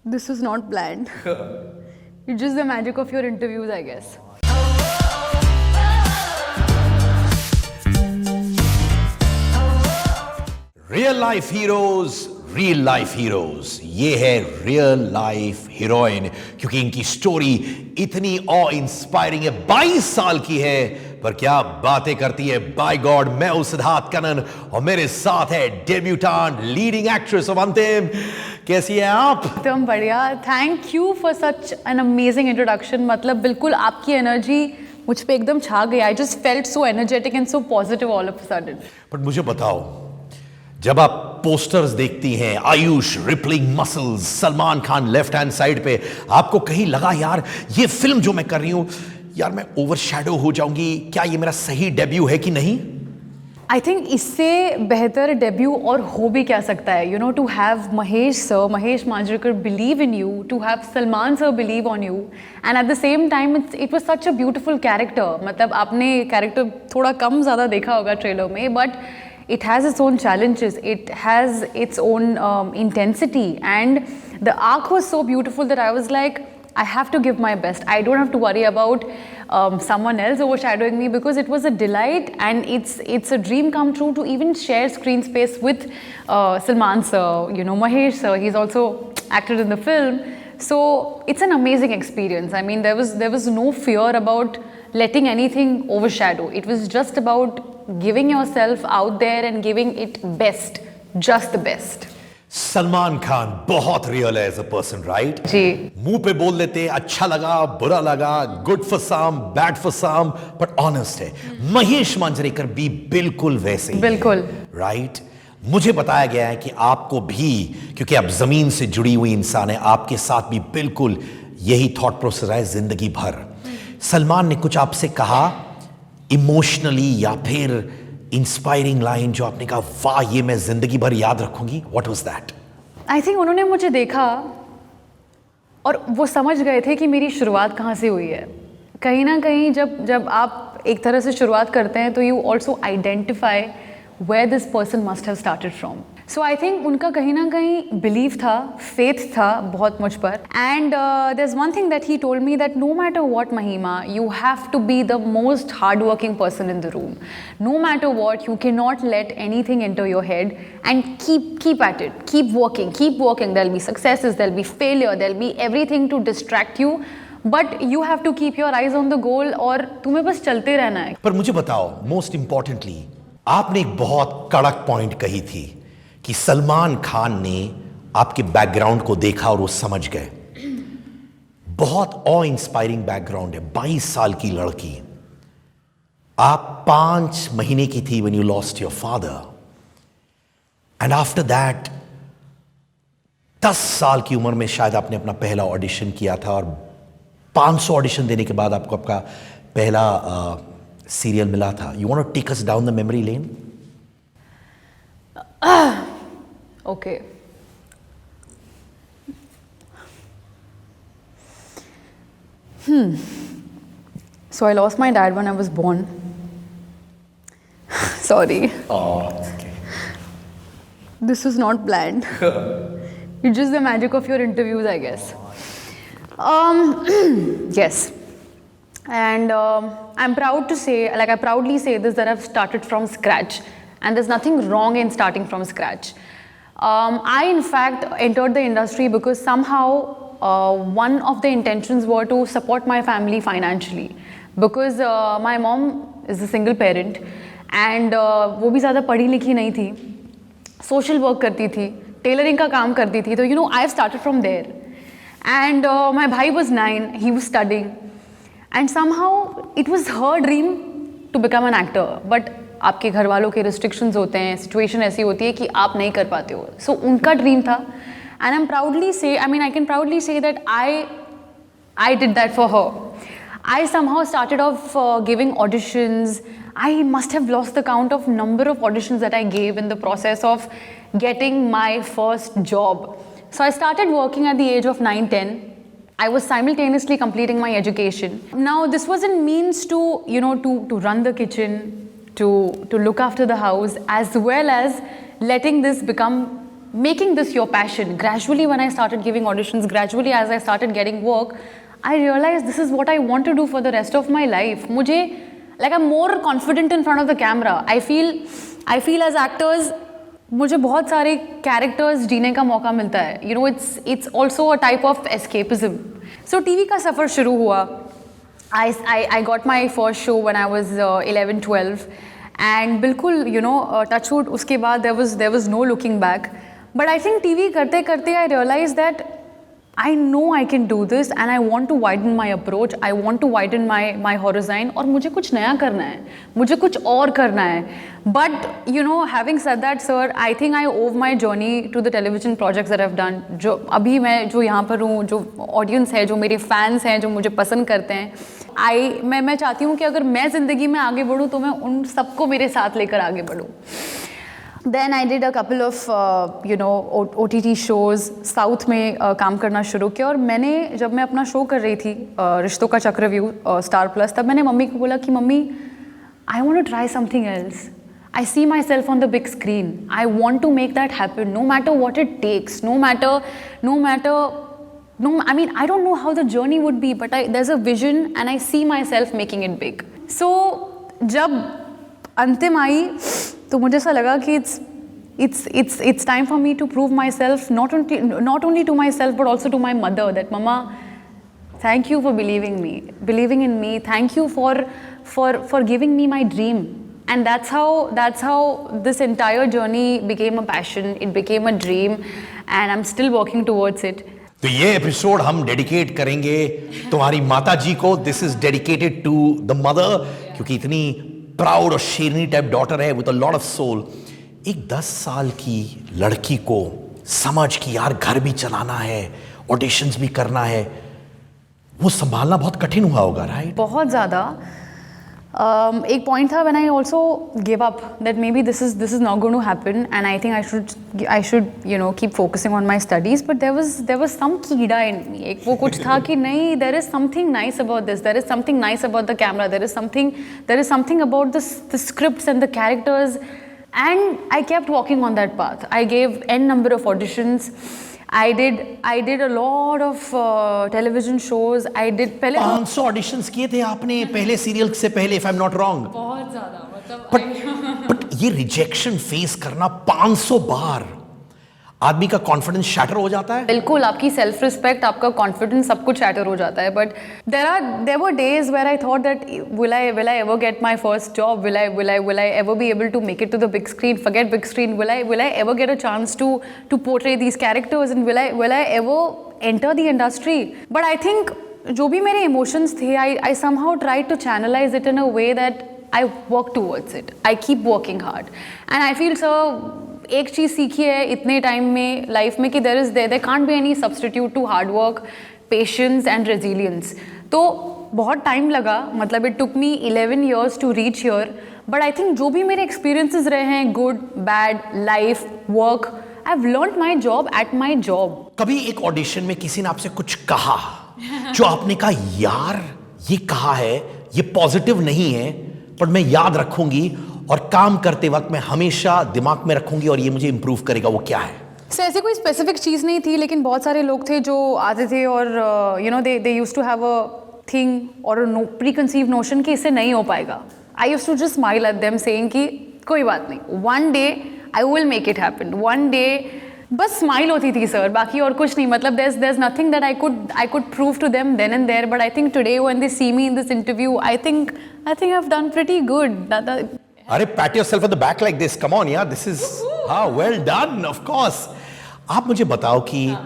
This was not planned. It's just the magic of your interviews, I guess. Real life heroes, real life heroes, ये है real life heroine, क्योंकि इनकी story इतनी ऑ inspiring है। 22 साल की है पर क्या बातें करती है। बाय गॉड, मैं हूं सिद्धार्थ कनन और मेरे साथ है डेब्यूटांट लीडिंग एक्ट्रेस ऑफ अंतिम। कैसी है आप? एकदम बढ़िया। Thank you for such an amazing introduction. मतलब बिल्कुल आपकी एनर्जी मुझ पे एकदम छा गई। I just felt so energetic and so positive all of a sudden. But मुझे बताओ, जब आप पोस्टर्स देखती हैं, Ayush rippling muscles, Salman Khan left hand side पे, आपको कहीं लगा यार ये फिल्म जो मैं कर रही हूं, यार मैं ओवरशैडो हो जाऊंगी, क्या ये मेरा सही डेब्यू है कि नहीं? आई थिंक इससे बेहतर डेब्यू और हो भी क्या सकता है। You know, to have Mahesh sir, Mahesh Manjrekar believe in you, to have Salman sir believe on you, and at the same time it was such a beautiful character. मतलब आपने कैरेक्टर थोड़ा कम ज़्यादा देखा होगा ट्रेलर में, but it has its own challenges, it has its own intensity, and the arc was so beautiful that I was like, I have to give my best. I don't have to worry about someone else overshadowing me, because it was a delight and it's a dream come true to even share screen space with Salman sir, you know, Mahesh sir. He's also acted in the film, so it's an amazing experience. I mean, there was no fear about letting anything overshadow. It was just about giving yourself out there and giving it best, just the best. Salman Khan बहुत real है as a person, right? जी। मुंह पे बोल देते अच्छा लगा, बुरा लगा, good for some, bad for some, but honest है। महेश मांजरेकर भी बिल्कुल वैसे ही, बिल्कुल, राइट? मुझे बताया गया है कि आपको भी, क्योंकि आप जमीन से जुड़ी हुई इंसान है, आपके साथ भी बिल्कुल यही थॉट प्रोसेस है जिंदगी भर। सलमान ने कुछ आपसे कहा इमोशनली या फिर इंस्पायरिंग लाइन जो आपने कहा वाह ये मैं जिंदगी भर याद रखूंगी? What was that? I think उन्होंने मुझे देखा और वो समझ गए थे कि मेरी शुरुआत कहाँ से हुई है। कहीं ना कहीं जब आप एक तरह से शुरुआत करते हैं तो you also identify where this person must have started from. So I think उनका कहीं ना कहीं बिलीव था, फेथ था बहुत मुझ पर। And there is one thing that he told me, that no matter what Mahima, you have to be the most hard working person in the room. No matter what, you can not let anything enter your head and keep at it, keep working. There'll be successes, there'll be failure, there'll be everything to distract you, but you have to keep your eyes on the goal और तुम्हें बस चलते रहना है। पर मुझे बताओ, most importantly आपने एक बहुत कड़क पॉइंट कही थी कि सलमान खान ने आपके बैकग्राउंड को देखा और वो समझ गए। बहुत ऑ इंस्पायरिंग बैकग्राउंड है, 22 साल की लड़की। आप 5 महीने की थी when you lost your father, and after that 10 साल की उम्र में शायद आपने अपना पहला ऑडिशन किया था, और 500 ऑडिशन देने के बाद आपको आपका पहला सीरियल मिला था। You want to take us down the memory lane? Okay. So I lost my dad when I was born. Sorry. Oh, okay. This was not planned. It's just the magic of your interviews, I guess. Yes. And I'm proud to say, like I proudly say this, that I've started from scratch. And there's nothing wrong in starting from scratch. I in fact entered the industry because somehow one of the intentions were to support my family financially, because my mom is a single parent and वो भी ज़्यादा पढ़ी लिखी नहीं थी, social work करती थी, tailoring का काम करती थी, तो you know I've started from there. And my भाई was 9, he was studying, and somehow it was her dream to become an actor, but आपके घर वालों के रिस्ट्रिक्शंस होते हैं, सिचुएशन ऐसी होती है कि आप नहीं कर पाते हो। सो उनका ड्रीम था, and I can proudly say that I did that for her. I somehow started off giving auditions. I must have lost the count of number of auditions that I gave in the process of getting my first job. So I started working at the age of 9-10. I was simultaneously completing my education. Now this wasn't means to, you know, to run the kitchen, to look after the house, as well as letting this become making this your passion, gradually when I started giving auditions, gradually as I started getting work, I realized this is what I want to do for the rest of my life. मुझे like I'm more confident in front of the camera. I feel as actors मुझे बहुत सारे characters जीने का मौका मिलता है. You know, it's also a type of escapism. So TV का सफ़र शुरू हुआ. I got my first show when I was 11-12. And बिल्कुल touch wood उसके बाद there was no looking back. But I think TV करते करते I realized that I know I can do this and I want to widen my approach. I want to widen my horizon और मुझे कुछ नया करना है, मुझे कुछ और करना है. But having said that, sir, I think I owe my journey to the television projects that I've done. जो अभी मैं जो यहाँ पर हूँ, जो audience है, जो मेरे fans हैं, जो मुझे पसंद करते हैं, मैं चाहती हूँ कि अगर मैं ज़िंदगी में आगे बढ़ूँ तो मैं उन सबको मेरे साथ लेकर आगे बढ़ूँ. Then I did a couple of OTT shows. South में काम करना शुरू किया और मैंने जब मैं अपना शो कर रही थी रिश्तों का चक्रव्यूह स्टार प्लस, तब मैंने मम्मी को बोला कि mummy I want to try something else. I see myself on the big screen. I want to make that happen no matter what it takes. I mean, I don't know how the journey would be, but there's a vision and I see myself making it big. So जब अंतिम आई तो मुझे ऐसा लगा कि it's time for me to prove myself, not only to myself but also to my mother, that mama, thank you for believing in me, thank you for giving me my dream. And that's how this entire journey became a passion, it became a dream, and I'm still working towards it. तो ये episode हम dedicate करेंगे तुम्हारी माता जी को. This is dedicated to the mother, क्योंकि इतनी प्राउड और शेरनी टाइप डॉटर है with a lot of soul. एक 10 साल की लड़की को समझ कि यार घर भी चलाना है, ऑडिशंस भी करना है, वो संभालना बहुत कठिन हुआ होगा, राइट? बहुत ज़्यादा. एक पॉइंट था when I also gave up that maybe this is not going to happen and I think I should keep focusing on my studies, but there was some कीड़ा in me. एक वो कुछ था कि नहीं, there is something nice about this, there is something nice about the camera, there is something about the scripts and the characters, and I kept walking on that path. I gave n number of auditions. I did a lot of television shows. I did पहले 500 auditions किए थे आपने पहले serial से पहले, if I'm not wrong. बहुत ज़्यादा, मतलब बट ये रिजेक्शन फेस करना 500 बार, आदमी का कॉन्फिडेंस शैटर हो जाता है. बिल्कुल, आपकी सेल्फ रिस्पेक्ट, आपका कॉन्फिडेंस, सब कुछ शैटर हो जाता है. But there were days where I thought that will I ever get my first job, will I ever be able to make it to the big screen? Forget big screen, will I ever get a chance to portray these characters, and will I ever enter the industry? But I think जो भी मेरे emotions थे, I somehow tried to channelize it in a way that I work towards it. I keep working hard, and I feel so. एक चीज़ सीखी है इतने time में life में कि there can't be any substitute to hard work, patience and resilience. तो बहुत time लगा, मतलब it took me 11 years to reach here, but I think जो भी मेरे experiences रहे हैं, good, bad, life, work, I've learned my job at my job. कभी एक ऑडिशन में किसी ने आपसे कुछ कहा जो आपने कहा यार ये कहा है, ये पॉजिटिव नहीं है, पर मैं याद रखूंगी और काम करते वक्त मैं हमेशा दिमाग में रखूंगी और ये मुझे इंप्रूव करेगा, वो क्या है? ऐसे कोई स्पेसिफिक चीज़ नहीं थी, लेकिन बहुत सारे लोग थे जो आते थे और they used to have a thing or a preconceived notion कि इससे नहीं हो पाएगा. I used to just smile at them saying कि कोई बात नहीं, one day I will make it happen, one day. बस स्माइल होती थी सर, बाकी और कुछ नहीं. मतलब there's nothing that I could prove to them then and there, but I think today when they see me in this interview, I think I've done pretty good. अरे pat yourself on the back like this, come on यार, this is well done, of course. आप मुझे बताओ कि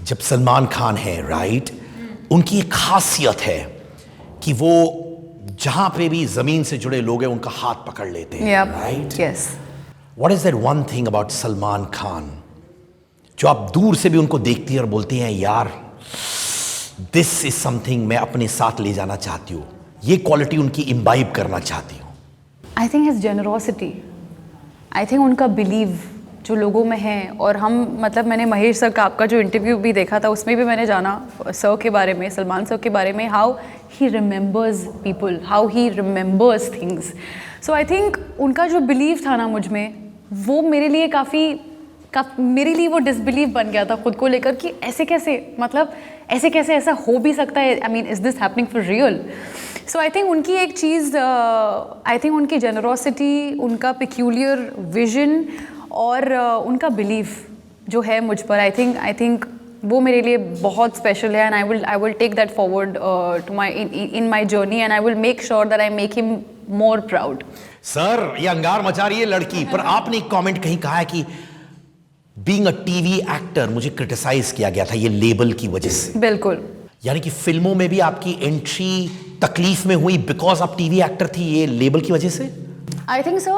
जब सलमान खान है, right, उनकी एक खासियत है कि वो जहां पे भी जमीन से जुड़े लोग हैं उनका हाथ पकड़ लेते हैं, right? Yes. What is that one thing about Salman Khan जो आप दूर से भी उनको देखती हैं और बोलती हैं यार दिस इज समथिंग मैं अपने साथ ले जाना चाहती हूँ, ये क्वालिटी उनकी इम्बाइब करना चाहती हूँ? I think his generosity, I think उनका बिलीव जो लोगों में है. और हम, मतलब मैंने महेश सर का आपका जो इंटरव्यू भी देखा था, उसमें भी मैंने जाना सर के बारे में, सलमान सर के बारे में, how he remembers people, how he remembers things. So I think उनका जो बिलीव था ना मुझ में, वो मेरे लिए काफ़ी मेरे लिए वो डिसबिलीव बन गया था खुद को लेकर कि ऐसे कैसे, मतलब ऐसे कैसे ऐसा हो भी सकता है, I mean is this happening for real. So I think उनकी एक चीज़, आई थिंक उनकी जेनरोसिटी, उनका पिक्यूलियर विजन और उनका बिलीफ जो है मुझ पर, आई थिंक वो मेरे लिए बहुत स्पेशल है. And I will take that forward to my in my journey and I will make sure that I make him more proud. Sir ये अंगार मचा रही है लड़की, पर आपने एक कमेंट कहीं कहा है कि बीइंग अ टीवी एक्टर मुझे क्रिटिसाइज किया गया था ये लेबल की वजह से. बिल्कुल. यानी कि फिल्मों में भी आपकी एंट्री तकलीफ में हुई बिकॉज आप टीवी एक्टर थी, ये लेबल की वजह से? I think so.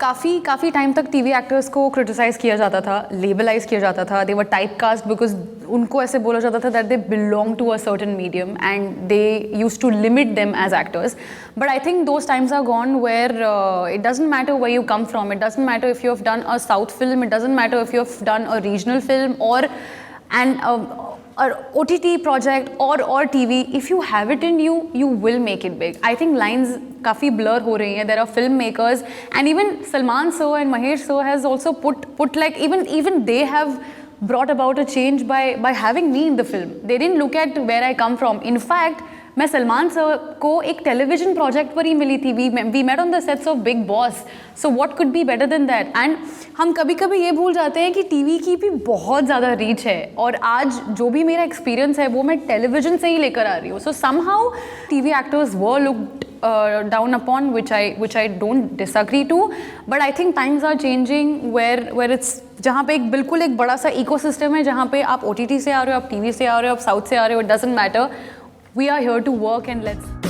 काफ़ी टाइम तक टीवी एक्टर्स को क्रिटिसाइज़ किया जाता था, लेबलाइज किया जाता था. They were typecast because उनको ऐसे बोला जाता था that they belong to a certain medium and they use to limit them as actors. But I think those times are gone where it doesn't matter where you come from, it doesn't matter if you have done a south film, it doesn't matter if you have done a regional film और or OTT project or TV, if you have it in you, you will make it big. I think lines काफ़ी blur हो रही हैं. There are filmmakers and even Salman sir and Mahesh sir has also put like even they have brought about a change by having me in the film. They didn't look at where I come from. In fact, मैं Salman sir को एक television project पर ही मिली थी. We met on the sets of Bigg Boss. So what could be better than that. And हम कभी कभी ये भूल जाते हैं कि टीवी की भी बहुत ज़्यादा रीच है और आज जो भी मेरा एक्सपीरियंस है वो मैं टेलीविजन से ही लेकर आ रही हूँ. सो somehow TV actors were looked down upon, which I don't disagree to, but I think times are changing where it's जहाँ पे एक बिल्कुल एक बड़ा सा इकोसिस्टम है जहाँ पे आप OTT से आ रहे हो, आप TV से आ रहे हो, आप साउथ से आ रहे हो, it doesn't matter. We are here to work and let's